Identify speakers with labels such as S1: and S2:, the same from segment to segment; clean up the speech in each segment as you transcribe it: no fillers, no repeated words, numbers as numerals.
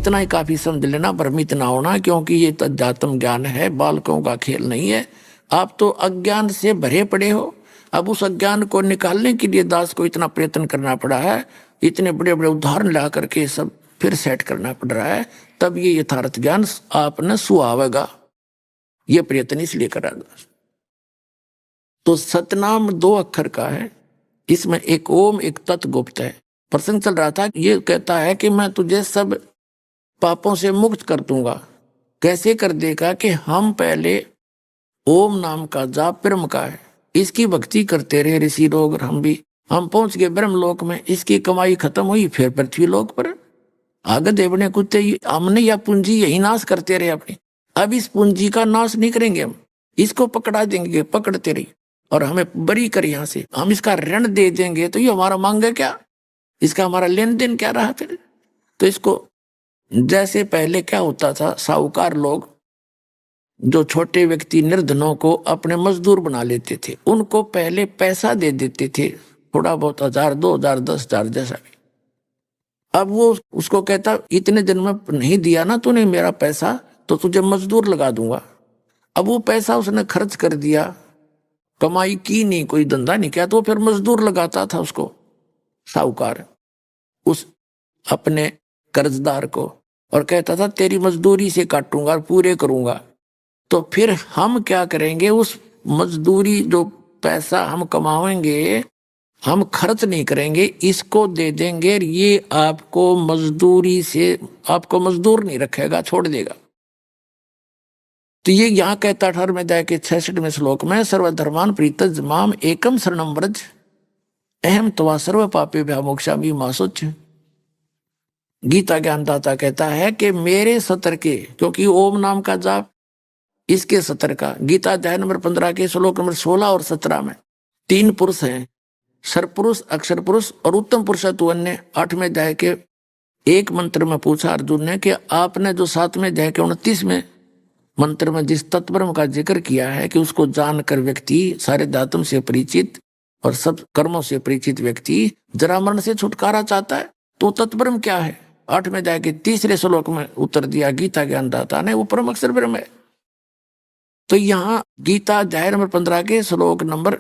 S1: इतना ही काफी समझ लेना, भ्रमित ना होना, क्योंकि ये तो अध्यात्म ज्ञान है, बालकों का खेल नहीं है। आप तो अज्ञान से भरे पड़े हो। अब उस अज्ञान को निकालने के लिए दास को इतना प्रयत्न करना पड़ा है, इतने बड़े बड़े उदाहरण ला करके सब फिर सेट करना पड़ रहा है, तब ये यथार्थ ज्ञान आपने सुहावेगा। ये प्रयत्न इसलिए करा दास। तो सतनाम 2 अक्षर का है, इसमें एक ओम एक तत् गुप्त है। प्रसंग चल रहा था, ये कहता है कि मैं तुझे सब पापों से मुक्त कर दूंगा। कैसे कर देगा कि हम पहले ओम नाम का जाप ब्रह्म का है, इसकी भक्ति करते रहे ऋषि लोग, हम पहुंच गए ब्रह्म लोक में। इसकी कमाई खत्म हुई, फिर पृथ्वी लोक पर आगे देवने कुत्ते हमने या पूंजी यही नाश करते रहे अपनी। अब इस पूंजी का नाश नहीं करेंगे हम, इसको पकड़ा देंगे, पकड़ते रही और हमें बरी कर यहाँ से, हम इसका ऋण दे देंगे तो ये हमारा मांगे क्या, इसका हमारा लेन देन क्या रहा फिर। तो इसको जैसे पहले क्या होता था, साहूकार लोग जो छोटे व्यक्ति निर्धनों को अपने मजदूर बना लेते थे, उनको पहले पैसा दे देते थे, थोड़ा बहुत 1000 2000 10,000 जैसा भी। अब वो उसको कहता इतने दिन में नहीं दिया ना तूने मेरा पैसा तो तुझे मजदूर लगा दूंगा। अब वो पैसा उसने खर्च कर दिया, कमाई की नहीं, कोई धंधा नहीं किया, तो फिर मजदूर लगाता था उसको साहूकार उस अपने कर्जदार को, और कहता था तेरी मजदूरी से काटूंगा और पूरे करूंगा। तो फिर हम क्या करेंगे, उस मजदूरी जो पैसा हम कमाएंगे हम खर्च नहीं करेंगे, इसको दे देंगे, ये आपको मजदूरी से आपको मजदूर नहीं रखेगा, छोड़ देगा। तो ये यहाँ कहता 18वें अध्याय के 66वें श्लोक में, सर्वधर्मान प्रीतज माम एकम शरणम व्रज अहम त्वा सर्व पापे भ्यामोक्षामि मा शुच्य। गीता ज्ञानदाता कहता है कि मेरे सत्र के, क्योंकि ओम नाम का जाप इसके सत्र का, गीता अध्याय नंबर 15 के श्लोक नंबर 16 और 17 में 3 पुरुष हैं, सरपुरुष, अक्षर पुरुष और उत्तम पुरुष तु अन्य। 8वें अध्याय के 1 मंत्र में पूछा अर्जुन ने कि आपने जो 7वें अध्याय के 29वें मंत्र में जिस तत्ब्रह्म का जिक्र किया है कि उसको जानकर व्यक्ति सारे धातुओं से परिचित और सब कर्मों से परिचित व्यक्ति जरा मरण से छुटकारा चाहता है, तो तत्ब्रह्म क्या है? 8वें अध्याय के 3 श्लोक में उत्तर दिया गीता ज्ञानदाता ने, वो परम अक्षर ब्रह्म है। तो गीता अध्याय नंबर 15 के श्लोक नंबर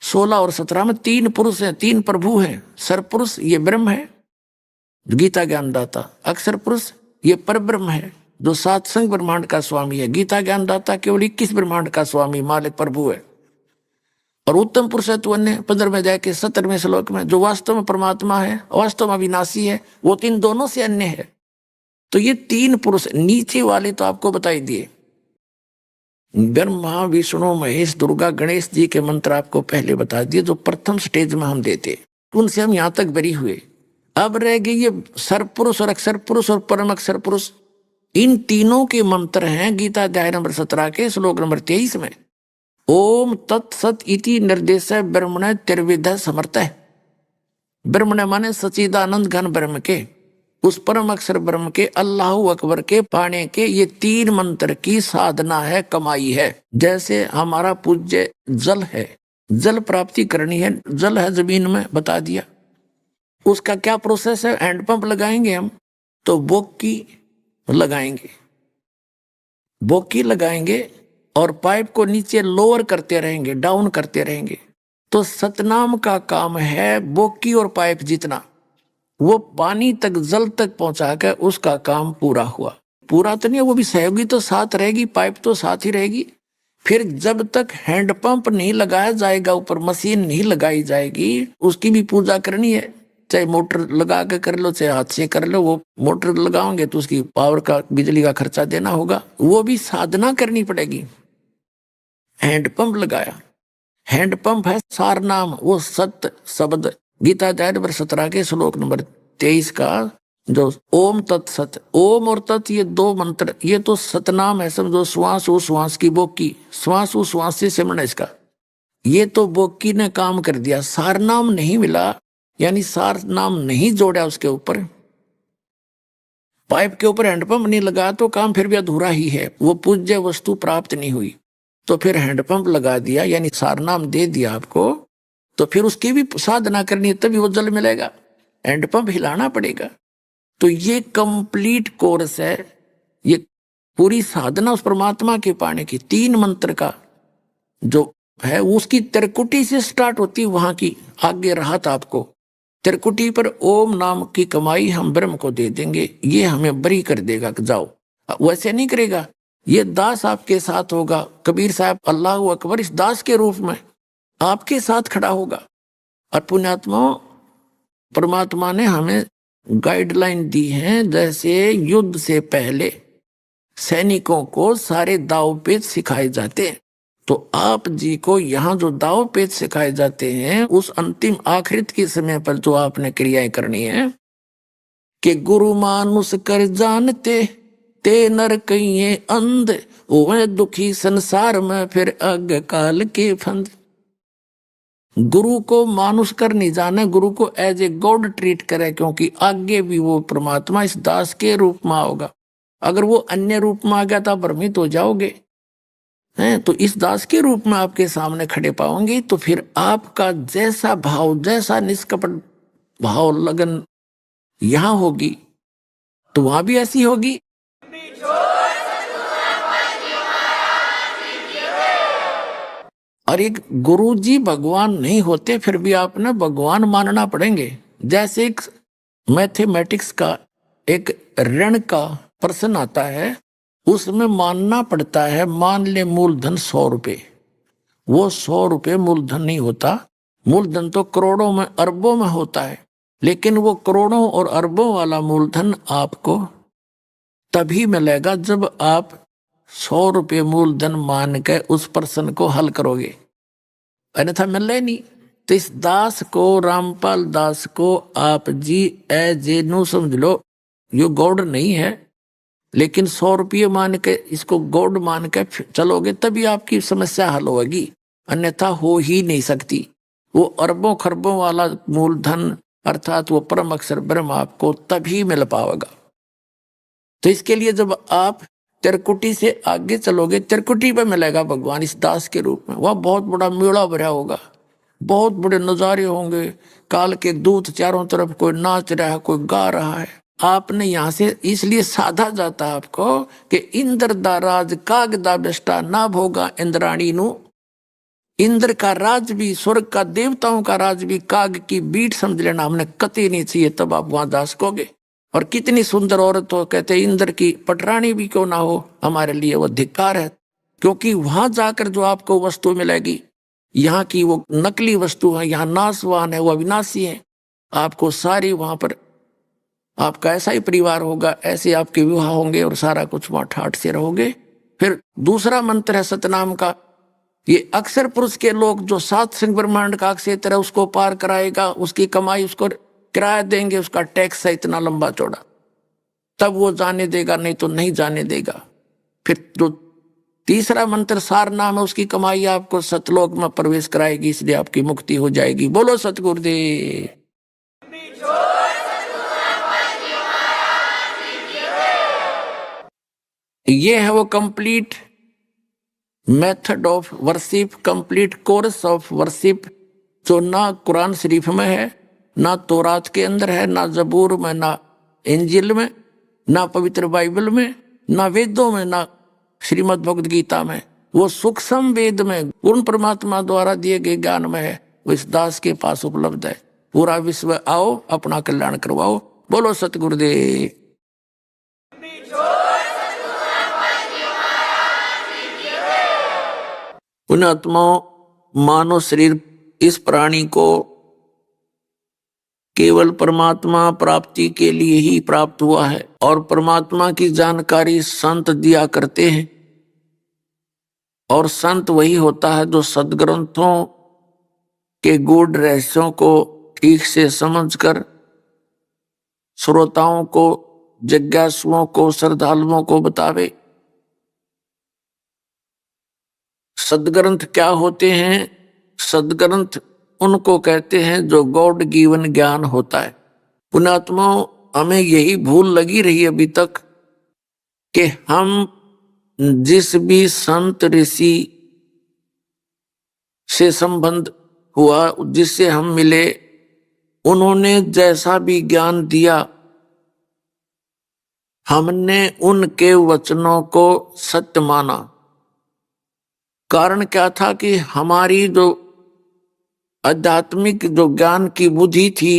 S1: 16 और 17 में 3 पुरुष हैं, 3 प्रभु हैं। सरपुरुष ये ब्रह्म है गीता ज्ञानदाता, अक्षर पुरुष ये पर ब्रह्म है जो 7 संग ब्रह्मांड का स्वामी है। गीता ज्ञानदाता केवल 21 ब्रह्मांड का स्वामी मालिक प्रभु है। और उत्तम पुरुष है तो अन्य 15वें अध्याय के 17वें श्लोक में जो वास्तव में परमात्मा है, वास्तव में अविनाशी है, वो 3 दोनों से अन्य है। तो ये 3 पुरुष, नीचे वाले तो आपको बताई दिए, ब्रह्मा विष्णु महेश दुर्गा गणेश जी के मंत्र आपको पहले बता दिए जो प्रथम स्टेज में हम देते, उनसे हम यहाँ तक बरी हुए। अब रह गए ये सरपुरुष और अक्षर पुरुष और परम अक्षर पुरुष, इन तीनों के मंत्र हैं गीता अध्याय नंबर 17 के श्लोक नंबर 23 में। ओम तत्सत इति निर्देश ब्रह्मण त्रिविध समर्थ है। ब्रह्मण माने सच्चिदानंद घन ब्रह्म के, उस परम अक्षर ब्रह्म के, अल्लाह अकबर के पाने के ये 3 मंत्र की साधना है, कमाई है। जैसे हमारा पूज्य जल है, जल प्राप्ति करनी है, जल है जमीन में बता दिया, उसका क्या प्रोसेस है? हैंडपंप लगाएंगे हम तो बोकी लगाएंगे, बोकी लगाएंगे और पाइप को नीचे लोअर करते रहेंगे, डाउन करते रहेंगे। तो सतनाम का काम है बोकी और पाइप जितना, वो पानी तक जल तक पहुंचा कर उसका काम पूरा हुआ। पूरा तो नहीं, वो भी सहयोगी तो साथ रहेगी, पाइप तो साथ ही रहेगी। फिर जब तक हैंडपंप नहीं लगाया जाएगा, ऊपर मशीन नहीं लगाई जाएगी, उसकी भी पूजा करनी है। चाहे मोटर लगा के कर लो, चाहे हाथ से कर लो, वो मोटर लगाओगे तो उसकी पावर का, बिजली का खर्चा देना होगा, वो भी साधना करनी पड़ेगी। हैंडपंप लगाया, हैंडपंप है सार नाम, वो सत्य शब्द गीता अध्याय नंबर 17 के श्लोक नंबर 23 का जो ओम तत्सत, ओम और तत् ये 2 मंत्र, ये तो सतनाम है, समझो श्वास ओ श्वास की बोकी, श्वास ओ श्वास से सिमरण इसका, ये तो बोकी ने काम कर दिया। सार नाम नहीं मिला, यानी सार नाम नहीं जोड़ा उसके ऊपर, पाइप के ऊपर हैंडपंप नहीं लगा तो काम फिर भी अधूरा ही है, वो पूज्य वस्तु प्राप्त नहीं हुई। तो फिर हैंडपंप लगा दिया, यानी सार नाम दे दिया आपको, तो फिर उसकी भी साधना करनी है, तभी वो जल मिलेगा। हैंडपंप हिलाना पड़ेगा, तो ये कंप्लीट कोर्स है, ये पूरी साधना उस परमात्मा के पाने की। 3 मंत्र का जो है उसकी त्रिकुटी से स्टार्ट होती, वहां की आगे राहत आपको। त्रिकुटी पर ओम नाम की कमाई हम ब्रह्म को दे देंगे, ये हमें बरी कर देगा कि जाओ। वैसे नहीं करेगा, ये दास आपके साथ होगा। कबीर साहब अल्लाह अकबर इस दास के रूप में आपके साथ खड़ा होगा। और पुण्यात्माओं, परमात्मा ने हमें गाइडलाइन दी है, जैसे युद्ध से पहले सैनिकों को सारे दाव पेच सिखाए जाते हैं, तो आप जी को यहाँ जो दाव पेच सिखाए जाते हैं, उस अंतिम आखिरत के समय पर जो आपने क्रियाएं करनी है कि गुरु मानुष कर जानते ते नर कहिए अंध, वह दुखी संसार में फिर अग काल के फंद। गुरु को मानुष कर नहीं जाने, गुरु को एज ए गॉड ट्रीट करे, क्योंकि आगे भी वो परमात्मा इस दास के रूप में होगा। अगर वो अन्य रूप में आ गया तो भ्रमित हो जाओगे हैं। तो इस दास के रूप में आपके सामने खड़े पाओगे, तो फिर आपका जैसा भाव, जैसा निष्कपट भाव लगन यहां होगी, तो वहां भी ऐसी होगी। और एक गुरु जी भगवान नहीं होते, फिर भी आपने भगवान मानना पड़ेंगे। जैसे एक मैथमेटिक्स का एक ऋण का प्रश्न आता है, उसमें मानना पड़ता है, मान ले मूलधन 100 रुपए, वो 100 रुपए मूलधन नहीं होता। मूलधन तो करोड़ों में अरबों में होता है, लेकिन वो करोड़ों और अरबों वाला मूलधन आपको तभी मिलेगा जब आप 100 रुपये मूलधन मान के उस प्रश्न को हल करोगे, अन्यथा मिले नहीं। तो इस दास को, रामपाल दास को आप जी एज ए नो समझ लो, यो गॉड नहीं है, लेकिन 100 रुपये मान के इसको गॉड मान के चलोगे तभी आपकी समस्या हल होगी, अन्यथा हो ही नहीं सकती। वो अरबों खरबों वाला मूलधन अर्थात वो परम अक्षर ब्रह्म आपको तभी मिल पाएगा। तो इसके लिए जब आप त्रिकुटी से आगे चलोगे, त्रिकुटी पे मिलेगा भगवान इस दास के रूप में। वह बहुत बड़ा मेला भरा होगा, बहुत बड़े नजारे होंगे, काल के दूत चारों तरफ, कोई नाच रहा है, कोई गा रहा है। आपने यहाँ से इसलिए साधा जाता है आपको कि इंद्र दा राज काग दा बेष्टा ना भोगा इंद्राणी नु। इंद्र का राज भी, स्वर्ग का देवताओं का राज भी काग की बीट समझ लेना हमने कतई नहीं चाहिए, तब आप वहां दास कोगे। और कितनी सुंदर औरत हो, कहते इंद्र की पटरानी भी क्यों ना हो, हमारे लिए वो धिक्कार है। क्योंकि वहां जाकर जो आपको वस्तु मिलेगी, यहाँ की वो नकली वस्तु है, यहाँ नाशवान है, वो अविनाशी है। आपको सारी वहां पर आपका ऐसा ही परिवार होगा, ऐसे आपके विवाह होंगे और सारा कुछ वहां ठाठ से रहोगे। फिर दूसरा मंत्र है सतनाम का, ये अक्षर पुरुष के लोग जो 7 सिंह ब्रह्मांड का क्षेत्र है उसको पार कराएगा, उसकी कमाई उसको किराया देंगे, उसका टैक्स है इतना लंबा चौड़ा, तब वो जाने देगा, नहीं तो नहीं जाने देगा। फिर जो तीसरा मंत्र सार नाम है, उसकी कमाई आपको सतलोक में प्रवेश कराएगी, इसलिए आपकी मुक्ति हो जाएगी। बोलो सतगुरुदेव। ये है वो complete method of worship, complete course of worship, जो ना कुरान शरीफ में है, ना तौरात के अंदर है, ना जबूर में, ना इंजिल में, ना पवित्र बाइबल में, ना वेदों में, ना श्रीमद् भगवद गीता में। वो सूक्ष्म वेद में पूर्ण परमात्मा द्वारा दिए गए ज्ञान में है, वो इस दास के पास उपलब्ध है। पूरा विश्व आओ, अपना कल्याण करवाओ। बोलो सतगुरुदेव। पुण्यात्माओं, मानव शरीर इस प्राणी को केवल परमात्मा प्राप्ति के लिए ही प्राप्त हुआ है, और परमात्मा की जानकारी संत दिया करते हैं। और संत वही होता है जो सदग्रंथों के गूढ़ रहस्यों को ठीक से समझकर श्रोताओं को, जिज्ञासुओं को, श्रद्धालुओं को बतावे। सदग्रंथ क्या होते हैं? सदग्रंथ उनको कहते हैं जो गॉड गिवन ज्ञान होता है। पुण्यात्माओं, हमें यही भूल लगी रही अभी तक कि हम जिस भी संत ऋषि से संबंध हुआ, जिससे हम मिले, उन्होंने जैसा भी ज्ञान दिया हमने उनके वचनों को सत्य माना। कारण क्या था कि हमारी जो आध्यात्मिक जो ज्ञान की बुद्धि थी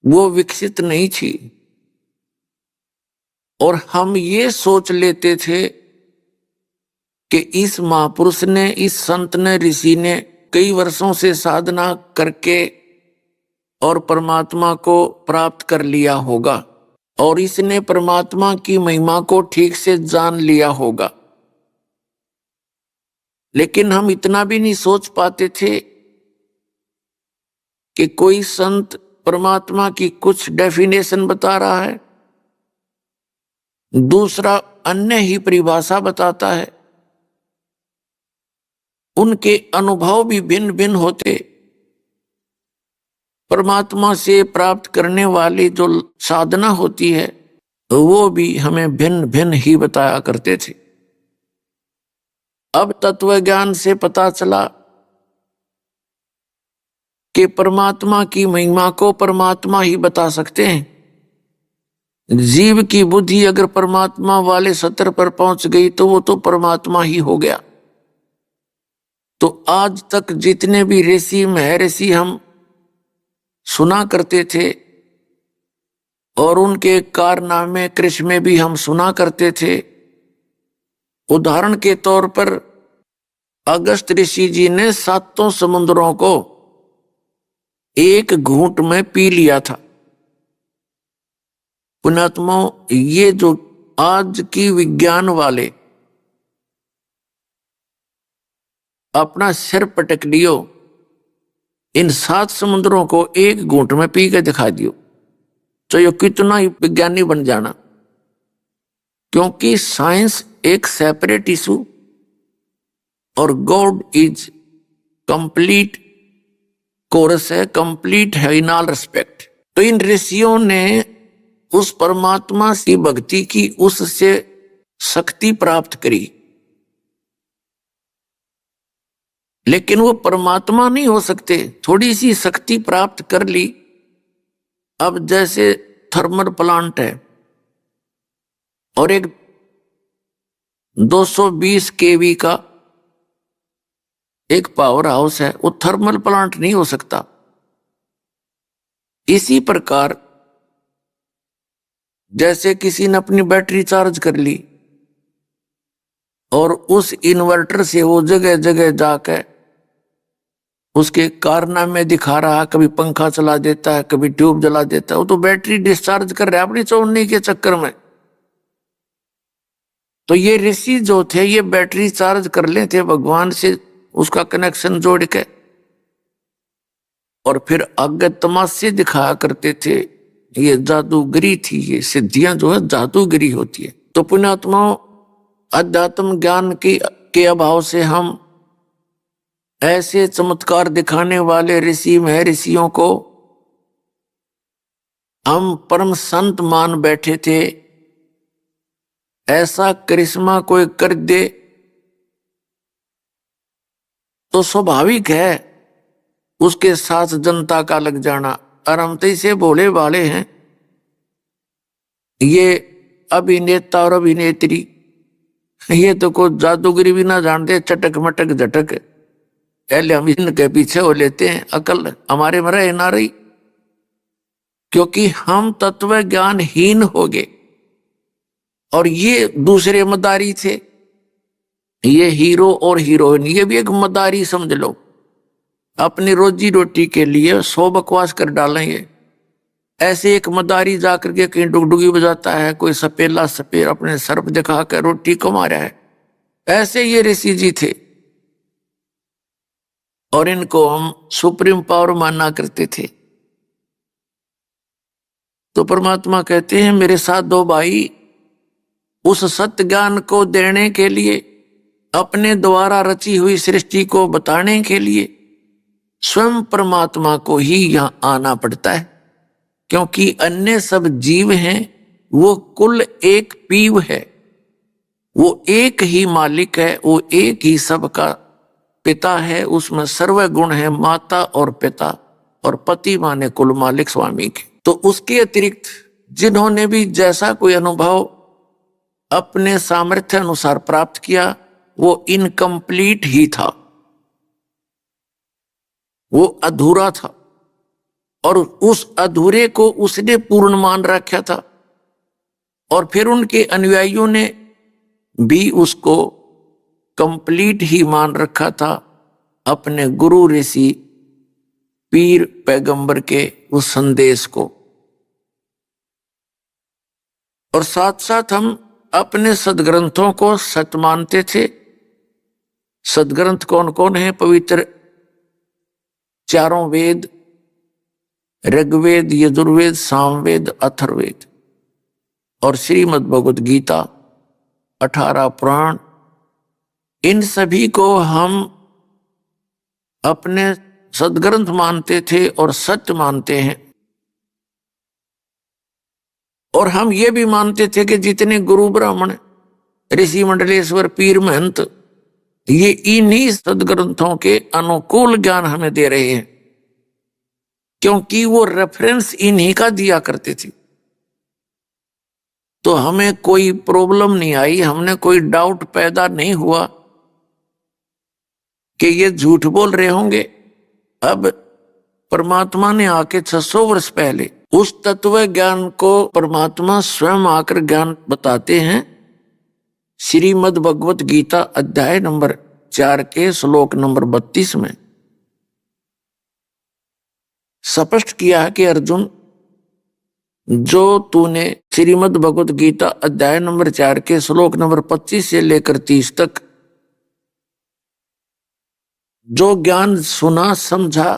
S1: वो विकसित नहीं थी, और हम ये सोच लेते थे कि इस महापुरुष ने, इस संत ने, ऋषि ने कई वर्षों से साधना करके और परमात्मा को प्राप्त कर लिया होगा, और इसने परमात्मा की महिमा को ठीक से जान लिया होगा। लेकिन हम इतना भी नहीं सोच पाते थे कि कोई संत परमात्मा की कुछ डेफिनेशन बता रहा है, दूसरा अन्य ही परिभाषा बताता है, उनके अनुभव भी भिन्न भिन्न होते। परमात्मा से प्राप्त करने वाली जो साधना होती है वो भी हमें भिन्न भिन्न ही बताया करते थे। अब तत्व ज्ञान से पता चला कि परमात्मा की महिमा को परमात्मा ही बता सकते हैं। जीव की बुद्धि अगर परमात्मा वाले स्तर पर पहुंच गई तो वो तो परमात्मा ही हो गया। तो आज तक जितने भी ऋषि महर्षि हम सुना करते थे और उनके कारनामे कृष्ण भी हम सुना करते थे। उदाहरण के तौर पर अगस्त ऋषि जी ने 7 समुद्रों को एक घूंट में पी लिया था। पुण्यात्मा, ये जो आज की विज्ञान वाले अपना सिर पटक लियो, इन 7 समुद्रों को एक घूंट में पी के दिखा दियो, तो ये कितना ही विज्ञानी बन जाना। क्योंकि साइंस एक सेपरेट इशू और गॉड इज कंप्लीट कोरस है, कंप्लीट है इन ऑल रिस्पेक्ट। तो इन ऋषियों ने उस परमात्मा की भक्ति की, उससे शक्ति प्राप्त करी, लेकिन वो परमात्मा नहीं हो सकते। थोड़ी सी शक्ति प्राप्त कर ली। अब जैसे थर्मल प्लांट है और एक 220 केवी का एक पावर हाउस है, वो थर्मल प्लांट नहीं हो सकता। इसी प्रकार जैसे किसी ने अपनी बैटरी चार्ज कर ली और उस इन्वर्टर से वो जगह जगह जाकर उसके कारनामे दिखा रहा, कभी पंखा चला देता है, कभी ट्यूब जला देता है, वो तो बैटरी डिस्चार्ज कर रहा है अपनी चौड़ने के चक्कर में। तो ये ऋषि जो थे ये बैटरी चार्ज कर लेते भगवान से उसका कनेक्शन जोड़ के, और फिर आगे तमाशे दिखाया करते थे। ये जादूगरी थी, ये सिद्धियां जो है जादूगरी होती है। तो पुण्यात्माओं, अध्यात्म ज्ञान के अभाव से हम ऐसे चमत्कार दिखाने वाले ऋषि महर्षियों को हम परम संत मान बैठे थे। ऐसा करिश्मा कोई कर दे तो स्वाभाविक है उसके साथ जनता का लग जाना। और हम तो इसे भोले भाले हैं, ये अभिनेता और अभिनेत्री ये तो कोई जादूगरी भी ना जानते, चटक मटक झटक, पहले हम इनके पीछे हो लेते हैं, अकल हमारे में रहे ना रही। क्योंकि हम तत्व ज्ञानहीन हो गए और ये दूसरे मदारी थे। ये हीरो और हीरोइन ये भी एक मदारी समझ लो, अपनी रोजी रोटी के लिए 100 बकवास कर डालेंगे। ऐसे एक मदारी जाकर के कहीं डुगडुगी बजाता है, कोई सपेला सपेर अपने सर्प दिखा कर रोटी कमा रहा है। ऐसे ये ऋषि जी थे और इनको हम सुप्रीम पावर माना करते थे। तो परमात्मा कहते हैं मेरे साथ 2 भाई उस सत्य ज्ञान को देने के लिए, अपने द्वारा रची हुई सृष्टि को बताने के लिए स्वयं परमात्मा को ही यहां आना पड़ता है। क्योंकि अन्य सब जीव हैं, वो कुल एक पीव है, वो एक ही मालिक है, वो एक ही सबका पिता है। उसमें सर्व गुण है, माता और पिता और पति माने कुल मालिक स्वामी के। तो उसके अतिरिक्त जिन्होंने भी जैसा कोई अनुभव अपने सामर्थ्य अनुसार प्राप्त किया वो इनकम्प्लीट ही था, वो अधूरा था, और उस अधूरे को उसने पूर्ण मान रखा था। और फिर उनके अनुयायियों ने भी उसको कंप्लीट ही मान रखा था, अपने गुरु ऋषि पीर पैगंबर के उस संदेश को। और साथ साथ हम अपने सदग्रंथों को सच मानते थे। सदग्रंथ कौन कौन है? पवित्र चारों वेद, ऋग्वेद, यजुर्वेद, सामवेद, अथर्ववेद और श्रीमद् भगवत गीता, 18 पुराण, इन सभी को हम अपने सदग्रंथ मानते थे और सत्य मानते हैं। और हम ये भी मानते थे कि जितने गुरु ब्राह्मण, ऋषि मंडलेश्वर, पीर महंत, ये इन्हीं सदग्रंथों के अनुकूल ज्ञान हमें दे रहे हैं, क्योंकि वो रेफरेंस इन्हीं का दिया करते थे। तो हमें कोई प्रॉब्लम नहीं आई, हमने कोई डाउट पैदा नहीं हुआ कि ये झूठ बोल रहे होंगे। अब परमात्मा ने आके 600 वर्ष पहले उस तत्व ज्ञान को परमात्मा स्वयं आकर ज्ञान बताते हैं। श्रीमद् भगवत गीता अध्याय नंबर 4 के श्लोक नंबर 32 में स्पष्ट किया है कि अर्जुन, जो तूने श्रीमद् भगवत गीता अध्याय नंबर 4 के श्लोक नंबर 25 से लेकर 30 तक जो ज्ञान सुना, समझा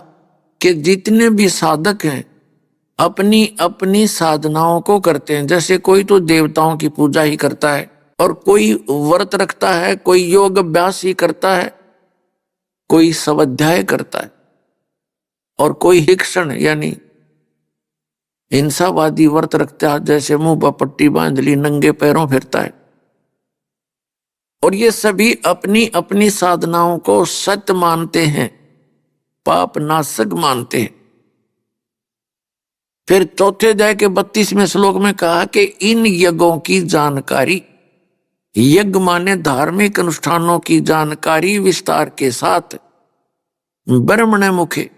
S1: कि जितने भी साधक हैं अपनी अपनी साधनाओं को करते हैं। जैसे कोई तो देवताओं की पूजा ही करता है, और कोई व्रत रखता है, कोई योग अभ्यास ही करता है, कोई स्वाध्याय करता है, और कोई हिक्षण यानी हिंसावादी व्रत रखता है, जैसे मुंह पर पट्टी बांध ली, नंगे पैरों फिरता है। और ये सभी अपनी अपनी साधनाओं को सत्य मानते हैं, पाप नाशक मानते हैं। फिर चौथे अध्याय के 32वें श्लोक में कहा कि इन यज्ञों की जानकारी, यज्ञ माने धार्मिक अनुष्ठानों की जानकारी विस्तार के साथ ब्रह्मण मुखे,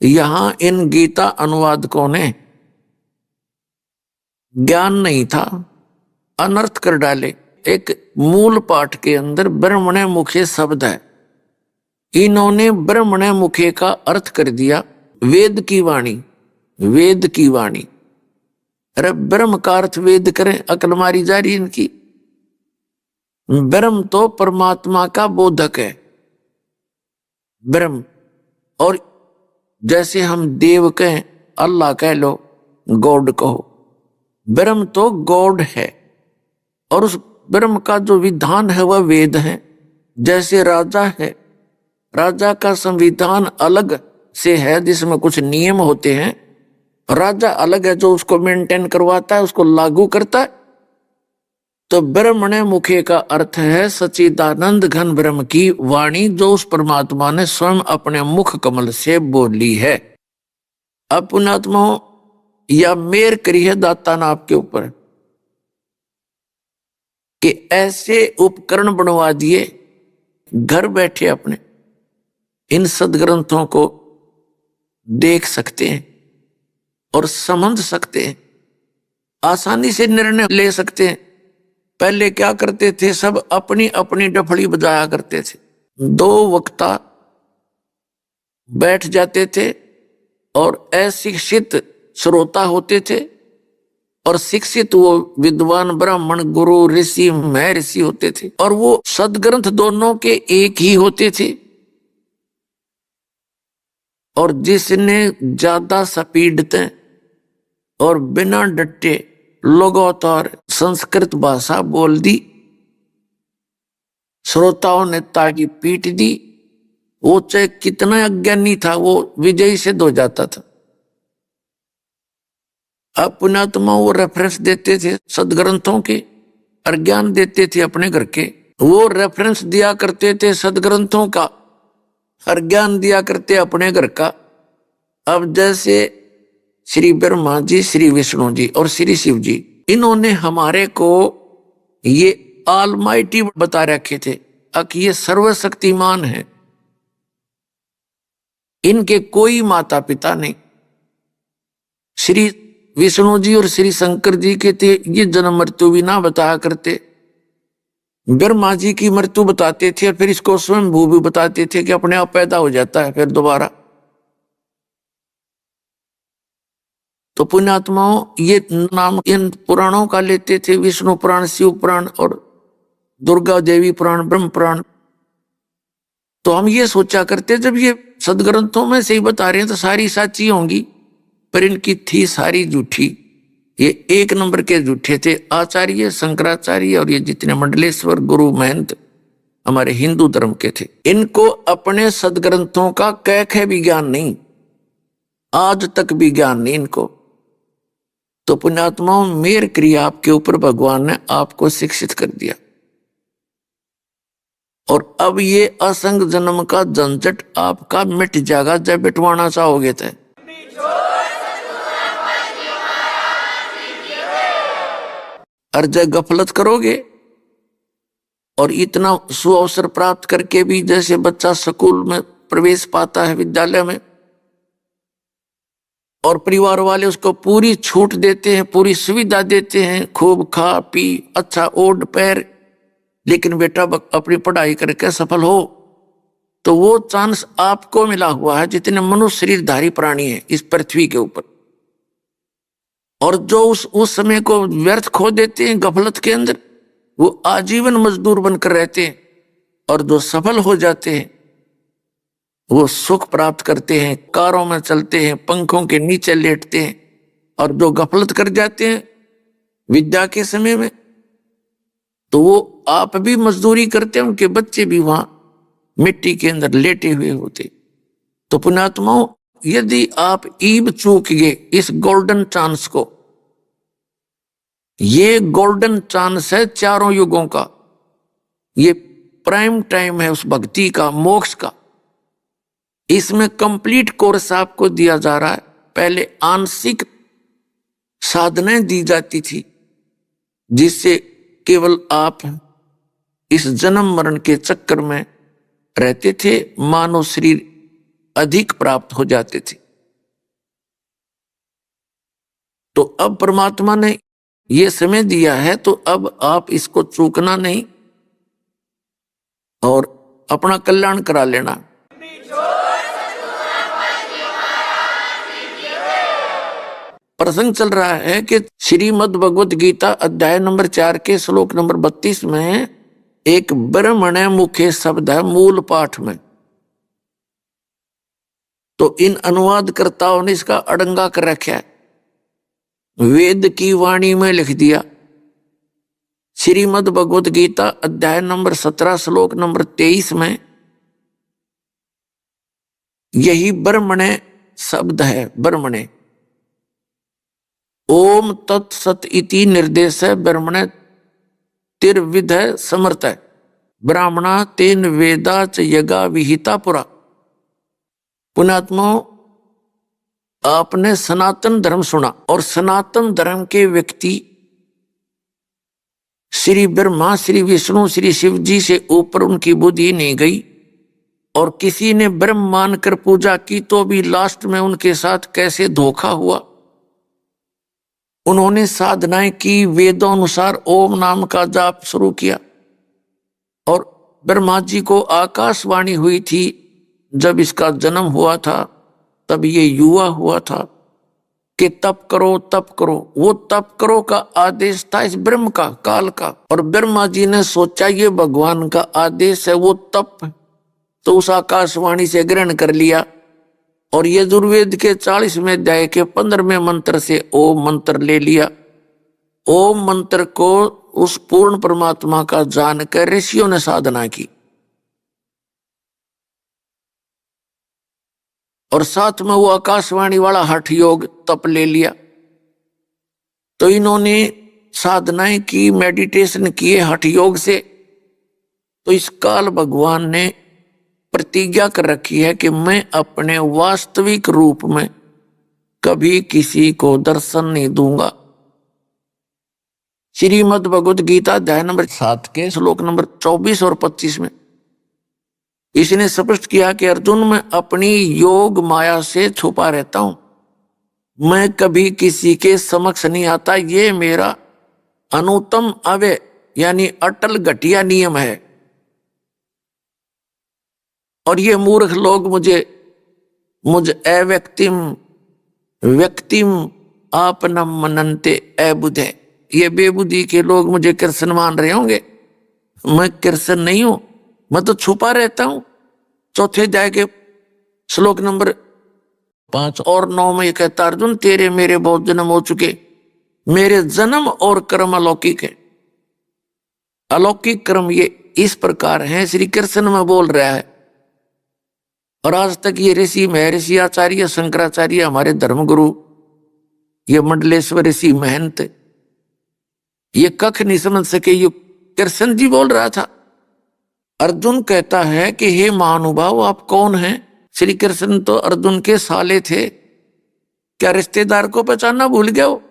S1: यहां इन गीता अनुवादकों ने ज्ञान नहीं था, अनर्थ कर डाले। एक मूल पाठ के अंदर ब्रह्मण मुखे शब्द है, इन्होंने ब्रह्मण मुखे का अर्थ कर दिया वेद की वाणी, वेद की वाणी। अरे ब्रह्म का अर्थ वेद करें, अकल मारी जा रही इनकी। ब्रह्म तो परमात्मा का बोधक है, ब्रह्म। और जैसे हम देव कहें, अल्लाह कह लो, गॉड कहो, ब्रह्म तो गॉड है। और उस ब्रह्म का जो विधान है वह वेद है। जैसे राजा है, राजा का संविधान अलग से है जिसमें कुछ नियम होते हैं, राजा अलग है जो उसको मेंटेन करवाता है, उसको लागू करता है। तो ब्रह्मण मुखे का अर्थ है सच्चिदानंद घन ब्रह्म की वाणी, जो उस परमात्मा ने स्वयं अपने मुख कमल से बोली है। अब पुण्यात्मा या मेर करी है दाता ने आपके ऊपर कि ऐसे उपकरण बनवा दिए, घर बैठे अपने इन सदग्रंथों को देख सकते हैं और समझ सकते हैं, आसानी से निर्णय ले सकते हैं। पहले क्या करते थे, सब अपनी अपनी डफड़ी बजाया करते थे। 2 वक्ता बैठ जाते थे और अशिक्षित श्रोता होते थे, और शिक्षित वो विद्वान ब्राह्मण गुरु ऋषि महर्षि होते थे। और वो सदग्रंथ दोनों के एक ही होते थे। और जिसने ज्यादा स्पीडते और बिना डटे लगातार संस्कृत भाषा बोल दी, श्रोताओं ने ताकि पीट दी, वो चाहे कितना अज्ञानी था वो विजयी सिद्ध हो जाता था। अब पुण्यात्मा वो रेफरेंस देते थे सदग्रंथों के और ज्ञान देते थे अपने घर के। वो रेफरेंस दिया करते थे सदग्रंथों का और ज्ञान दिया करते अपने घर का। अब जैसे श्री ब्रह्मा जी, श्री विष्णु जी और श्री शिव जी, इन्होंने हमारे को ये ऑलमाइटी बता रखे थे कि ये सर्वशक्तिमान है, इनके कोई माता पिता नहीं। श्री विष्णु जी और श्री शंकर जी के थे ये जन्म मृत्यु भी ना बताया करते, ब्रह्मा जी की मृत्यु बताते थे और फिर इसको स्वयं भू भी बताते थे कि अपने आप पैदा हो जाता है फिर दोबारा। तो पुण्यात्माओं ये नाम इन पुराणों का लेते थे, विष्णु पुराण, शिव पुराण और दुर्गा देवी पुराण, ब्रह्म पुराण। तो हम ये सोचा करते जब ये सदग्रंथों में से ही बता रहे हैं तो सारी सच्ची होंगी, पर इनकी थी सारी झूठी। ये एक नंबर के झूठे थे, आचार्य शंकराचार्य और ये जितने मंडलेश्वर गुरु महंत हमारे हिंदू धर्म के थे। इनको अपने सदग्रंथों का कैख भी ज्ञान नहीं, आज तक भी ज्ञान नहीं इनको। तो पुण्यात्माओं मेर क्रिया आपके ऊपर भगवान ने आपको शिक्षित कर दिया, और अब ये असंग जन्म का झंझट आपका मिट जाएगा जब बिटवाना चाहोगे तो। और जब गफलत करोगे और इतना सुअवसर प्राप्त करके भी, जैसे बच्चा स्कूल में प्रवेश पाता है विद्यालय में, और परिवार वाले उसको पूरी छूट देते हैं, पूरी सुविधा देते हैं, खूब खा पी, अच्छा ओढ़ पैर, लेकिन बेटा अपनी पढ़ाई करके सफल हो, तो वो चांस आपको मिला हुआ है जितने मनुष्य शरीरधारी प्राणी है इस पृथ्वी के ऊपर। और जो उस समय को व्यर्थ खो देते हैं गफलत के अंदर, वो आजीवन मजदूर बनकर रहते हैं, और जो सफल हो जाते हैं वो सुख प्राप्त करते हैं, कारों में चलते हैं, पंखों के नीचे लेटते हैं। और जो गफलत कर जाते हैं विद्या के समय में, तो वो आप भी मजदूरी करते हैं, उनके बच्चे भी वहां मिट्टी के अंदर लेटे हुए होते। तो पुण्यात्माओं यदि आप ईब चूक गए इस गोल्डन चांस को, ये गोल्डन चांस है चारों युगों का, ये प्राइम टाइम है उस भक्ति का, मोक्ष का। इसमें कंप्लीट कोर्स आपको दिया जा रहा है। पहले आंशिक साधनाएं दी जाती थी जिससे केवल आप इस जन्म मरण के चक्कर में रहते थे, मानव शरीर अधिक प्राप्त हो जाते थे। तो अब परमात्मा ने ये समय दिया है, तो अब आप इसको चूकना नहीं और अपना कल्याण करा लेना। प्रसंग चल रहा है कि श्रीमद् भगवत गीता अध्याय नंबर 4 के श्लोक नंबर 32 में एक ब्रह्मण मुख्य शब्द है मूल पाठ में। तो इन अनुवादकर्ताओं ने इसका अड़ंगा कर रखा है, वेद की वाणी में लिख दिया। श्रीमद् भगवत गीता अध्याय नंबर 17 श्लोक नंबर 23 में यही ब्रह्मणे शब्द है। ब्रह्मणे ओम तत्सत इति निर्देश है, ब्रह्मणे तिर्विध समर्थ है, ब्राह्मणा तेन वेदा च यगा विहिता पुरा। पुण्यात्माओं आपने सनातन धर्म सुना, और सनातन धर्म के व्यक्ति श्री ब्रह्मा, श्री विष्णु, श्री शिव जी से ऊपर उनकी बुद्धि नहीं गई, और किसी ने ब्रह्म मानकर पूजा की तो भी लास्ट में उनके साथ कैसे धोखा हुआ। उन्होंने साधनाएं की, वेदों अनुसार ओम नाम का जाप शुरू किया, और ब्रह्मा जी को आकाशवाणी हुई थी जब इसका जन्म हुआ था, तब ये युवा हुआ था कि तप करो तप करो। वो तप करो का आदेश था इस ब्रह्म का, काल का, और ब्रह्मा जी ने सोचा ये भगवान का आदेश है, वो तप, तो उस आकाशवाणी से ग्रहण कर लिया। और यजुर्वेद के 40वें अध्याय के 15वें मंत्र से ओम मंत्र ले लिया। ओम मंत्र को उस पूर्ण परमात्मा का जानकर ऋषियों ने साधना की, और साथ में वो आकाशवाणी वाला हठ योग तप ले लिया। तो इन्होंने साधनाएं की, मेडिटेशन किए हठ योग से। तो इस काल भगवान ने प्रतिज्ञा कर रखी है कि मैं अपने वास्तविक रूप में कभी किसी को दर्शन नहीं दूंगा। श्रीमद् भगवद गीता अध्याय नंबर 7 के श्लोक नंबर 24 और 25 में इसने स्पष्ट किया कि अर्जुन, मैं अपनी योग माया से छुपा रहता हूं, मैं कभी किसी के समक्ष नहीं आता। ये मेरा अनुत्तम अव्यय यानी अटल घटिया नियम है। और ये मूर्ख लोग मुझ अव्यक्तिम व्यक्तिम आपनम मनन्ते अबुधे, ये बेबुद्धि के लोग मुझे कृष्ण मान रहे होंगे। मैं कृष्ण नहीं हूं, मैं तो छुपा रहता हूं। चौथे अध्याय के श्लोक नंबर 5 और 9 में कहता, अर्जुन तेरे मेरे बहुत जन्म हो चुके, मेरे जन्म और कर्म अलौकिक है। अलौकिक कर्म ये इस प्रकार है, श्री कृष्ण में बोल रहा है। और आज तक ये ऋषि महर्षि आचार्य शंकराचार्य हमारे धर्मगुरु, ये मंडलेश्वर ऋषि महंत, ये कख नहीं समझ सके। ये कृष्ण जी बोल रहा था। अर्जुन कहता है कि हे महानुभाव आप कौन हैं? श्री कृष्ण तो अर्जुन के साले थे, क्या रिश्तेदार को पहचानना भूल गया हो?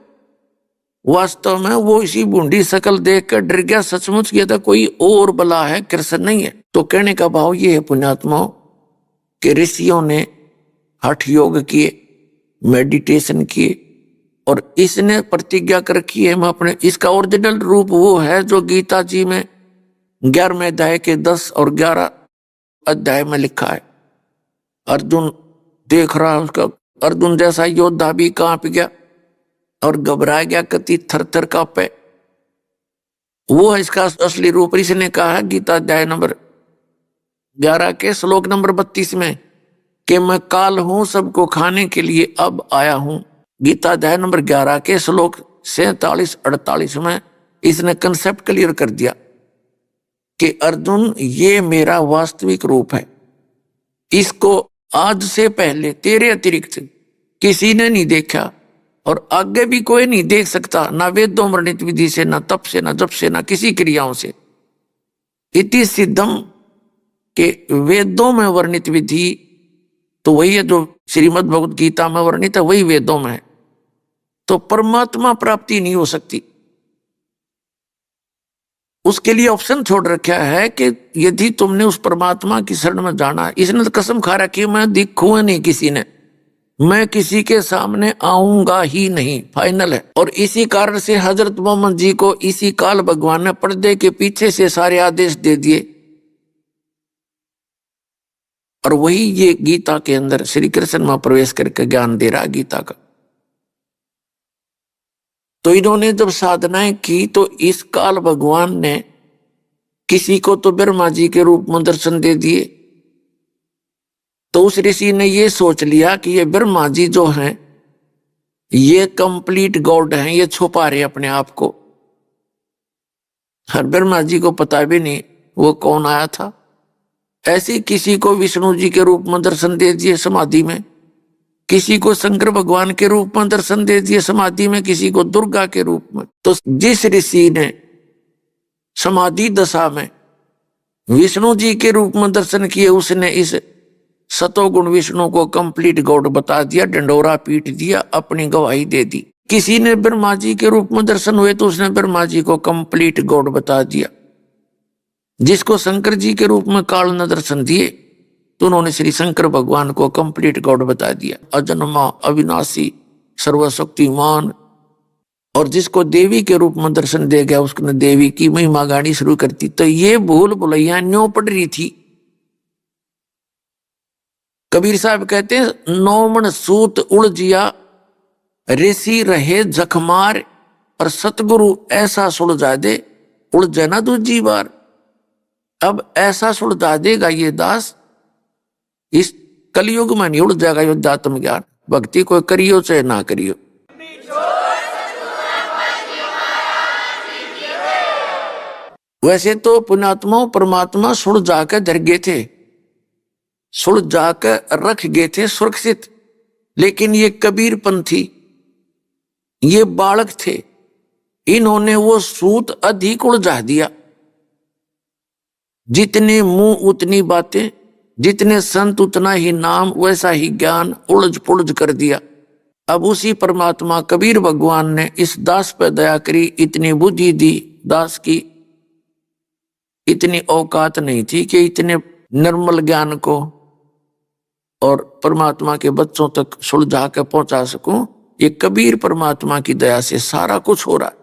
S1: वास्तव में वो इसी बूंदी शकल देखकर डर गया। सचमुच ये था कोई और बला है, कृष्ण नहीं है। तो कहने का भाव ये है पुण्यात्माओं कि ऋषियों ने हठ योग किए, मेडिटेशन किए और इसने प्रतिज्ञा कर रखी है मैं अपने, इसका ओरिजिनल रूप वो है जो गीता जी में 11वें अध्याय के 10 और 11 अध्याय में लिखा है। अर्जुन देख रहा है उसका, अर्जुन जैसा योद्धा भी कांप गया और घबरा गया, कति थर थर कांपे। वो है इसका असली रूप। इसने कहा है गीता अध्याय नंबर 11 के श्लोक नंबर 32 में कि मैं काल हूं, सबको खाने के लिए अब आया हूं। गीता अध्याय नंबर 11 के श्लोक 47-48 में इसने कंसेप्ट क्लियर कर दिया कि अर्जुन ये मेरा वास्तविक रूप है। इसको आज से पहले तेरे अतिरिक्त किसी ने नहीं देखा और आगे भी कोई नहीं देख सकता, ना वेदों वर्णित विधि से, ना तप से, ना जप से, ना किसी क्रियाओं से। इति सिद्धम के वेदों में वर्णित विधि तो वही है जो श्रीमद् भगवद गीता में वर्णित है, वही वेदों में है। तो परमात्मा प्राप्ति नहीं हो सकती। उसके लिए ऑप्शन छोड़ रखा है कि यदि तुमने उस परमात्मा की शरण में जाना, इसने तो कसम खा रखी मैं दिखूंगा नहीं किसी ने, मैं किसी के सामने आऊंगा ही नहीं, फाइनल है। और इसी कारण से हजरत मोहम्मद जी को इसी काल भगवान ने पर्दे के पीछे से सारे आदेश दे दिए। और वही ये गीता के अंदर श्री कृष्ण में प्रवेश करके ज्ञान दे रहा गीता का। तो इन्होंने जब साधनाएं की तो इस काल भगवान ने किसी को तो ब्रह्मा जी के रूप में दर्शन दे दिए। तो उस ऋषि ने ये सोच लिया कि ये ब्रह्मा जी जो हैं ये कंप्लीट गॉड हैं, ये छुपा रहे अपने आप को। हर ब्रह्मा जी को पता भी नहीं वो कौन आया था। ऐसे किसी को विष्णु जी के रूप में दर्शन दे दिए समाधि में, किसी को शंकर भगवान के रूप में दर्शन दे दिए समाधि में, किसी को दुर्गा के रूप में। तो जिस ऋषि ने समाधि दशा में विष्णु जी के रूप में दर्शन किए उसने इस सतोगुण विष्णु को कंप्लीट गॉड बता दिया, डंडोरा पीट दिया, अपनी गवाही दे दी। किसी ने ब्रह्मा जी के रूप में दर्शन हुए तो उसने ब्रह्मा जी को कंप्लीट गॉड बता दिया। जिसको शंकर जी के रूप में काल ने दर्शन दिए तो उन्होंने श्री शंकर भगवान को कंप्लीट गॉड बता दिया, अजन्मा अविनाशी सर्वशक्तिमान। और जिसको देवी के रूप में दर्शन दे गया उसने देवी की महिमा गानी शुरू करती। तो ये भूल भुलैया न्यों पड़ रही थी। कबीर साहब कहते हैं नौमन सूत उलझिया ऋषि रहे जखमार, और सतगुरु ऐसा सुलझा दे उलझे ना दूजी बार। अब ऐसा सुलझा देगा ये दास, इस कलयुग में नहीं उलझेगा युद्धात्म ज्ञान। भक्ति कोई करियो चाहे ना करियो। वैसे तो पुण्यात्माओं परमात्मा सुलझा के धर गए थे, सुलझा कर रख गए थे सुरक्षित। लेकिन ये कबीर पंथी, ये बालक थे, इन्होंने वो सूत अधिक उलझा दिया। जितने मुंह उतनी बातें, जितने संत उतना ही नाम, वैसा ही ज्ञान उलझ पुलझ कर दिया। अब उसी परमात्मा कबीर भगवान ने इस दास पर दया करी, इतनी बुद्धि दी। दास की इतनी औकात नहीं थी कि इतने निर्मल ज्ञान को और परमात्मा के बच्चों तक सुलझा के पहुंचा सकूं। ये कबीर परमात्मा की दया से सारा कुछ हो रहा है।